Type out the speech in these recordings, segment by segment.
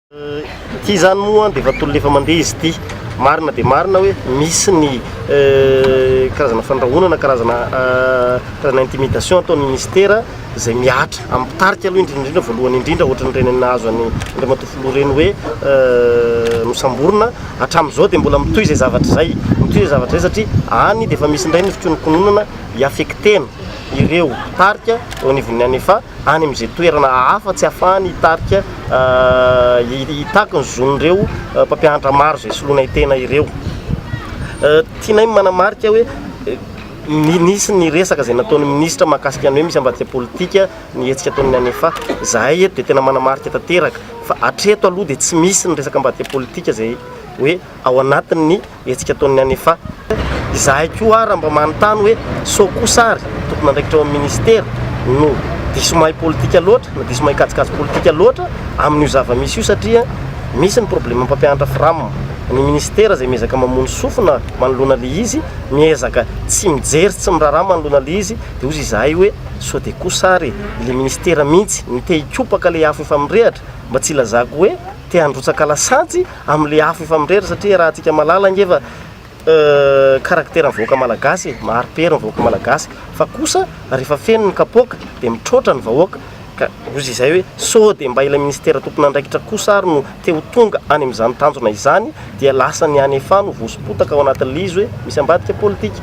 Ty zany moa dia efa tolo efa mandeha izy ty marina dia marina hoe misy ny karazana fandrahonana karazana intimidation ataon'ny ministera izay miatra ampitarika aloha indrindra voalohany indrindra ohatran'ireny nahazo any Andriamatoa reny hoe nosamborina hatramin'izao dia mbola mitohy izay zavatra zay satria any dia efa misy indray ny fitronokononana hiaffectena ireo mpitarika eo anivon'ny any efa any amin'izay toerana hafa tsy ahafahany hitarika hitaka ny zon'ireo mpampianatra maro izay soloina tena ireo. Tianay manamarika hoe nisy ny resaka izay nataon'ny ministra mahakasika ny hoe misy ambadika politika ny hetsika ataon'ny any efa zahay eto dia tena manamarika tanteraka fa hatreto aloha dia tsy misy ny resaka ambadika politika izay hoe ao anatin'ny hetsika ataon'ny any efa. Izahay koa raha mba manontany hoe sokosary tokony andraikitra ao amin'ny ministera no diso mahay politika loatra na diso mahay kajikajy politika loatra amin'io zava-misy io satria misy ny problema mpampianatra firamina ny ministera izay miezaka mamono sofina manoloana le izy miezaka tsy mijery tsy miraharaha manoloana le izy dia ozy izahay hoe sao dia kosary le ministera mihitsy ny te hikopaka le afo efa mirehatra mba tsy ilazako hoe te handrotsaka lasantsy amin'le afo efa mirehatra satria raha antsika malala ngefa karaktera ny vahoaka malagasy maharipery ny vahoaka malagasy fa kosa rehefa feno ny kapoaka dia mitroatra ny vahoaka ka ozy izay hoe sao dia mba ilay ministera tompony andraikitra kosa ary no teo tonga any amin'izany tanjona izany dia lasa ny any efa no voaspotaka ao anatin'le izy hoe misy ambadika politika.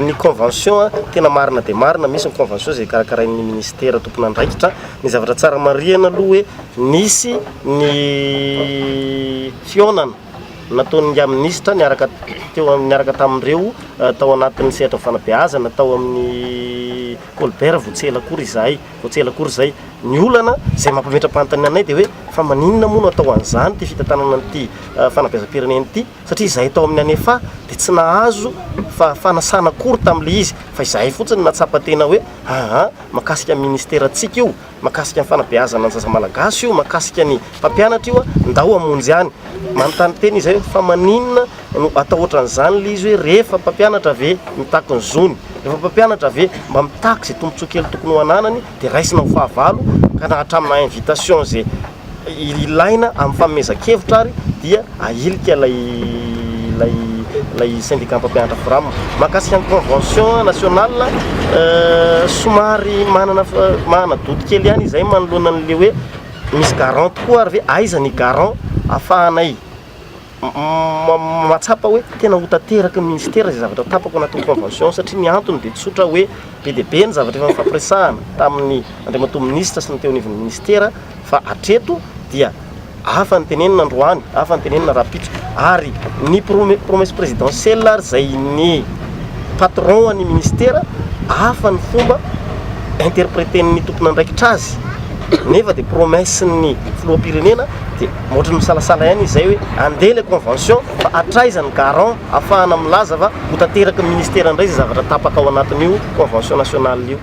Ny convention tena marina dia marina misy ny convention izay karakarain'ny ministera tompony andraikitra ny zavatra tsara marihana aloha hoe nisy ny fionana nataon'ny ministra niaraka tamin'ireo tao anatin'ny sehatra fanabeazana tao amin'ny Colbert voatselakory izay ny olana izay mampametra-panontany anay dia hoe fa maninona moa no atao an'izany ty fitantanana n'ity fanabeazam-pirenena ity satria izahay tao amin'ny any efa dia tsy nahazo fa fanasana kory tamin'le izy fa izahay fotsiny natsapa tena hoe mahakasika ministera antsika io mahakasika ny fanabeazana ny zaza malagasy io mahakasika ny mpampianatra io ndao amonjy any manontany teny izay hoe fa maninona no atao ohatran'izany le izy hoe rehefa mpampianatra ave mitaky ny zony rehefa mpampianatra ave mba mitaky izay tombontsoakely tokony ho ananany dia raisina ho fahavalo ka na hatramin'ny invitation izay ilaina amin'ny fanomezan-kevitra ary dia ahilika lay syndicat mpampianatra firamina mahakasika ny convention nationale somary manana doty kely ihany izay manoloana an'le hoe misy garant koa ary ve aiza ny garant ahafahanay matsapa hoe tena ho tanteraky ny ministera izay zavatra tapako anatin'ny convention satria ny antony dia tsotra hoe be dia be ny zavatra efa mifampiresahana tamin'ny Andriamatoa ministra sy ny teo anivon'ny ministera fa hatreto dia hafa ny tenenina androany hafa ny tenenina rapitso ary ny promesse présidentielle ary izay ny patron ny ministera hafa ny fomba interpréten'ny tompony andraikitra azy nefa dia promesse ny filoham-pirenena dia ohatra ny misalasala ihany izay hoe andeha le convention fa hatraizany garant ahafahana milaza fa ho tanteraky ny ministera indray izay zavatra tapaka ao anatin'io convention nationale io.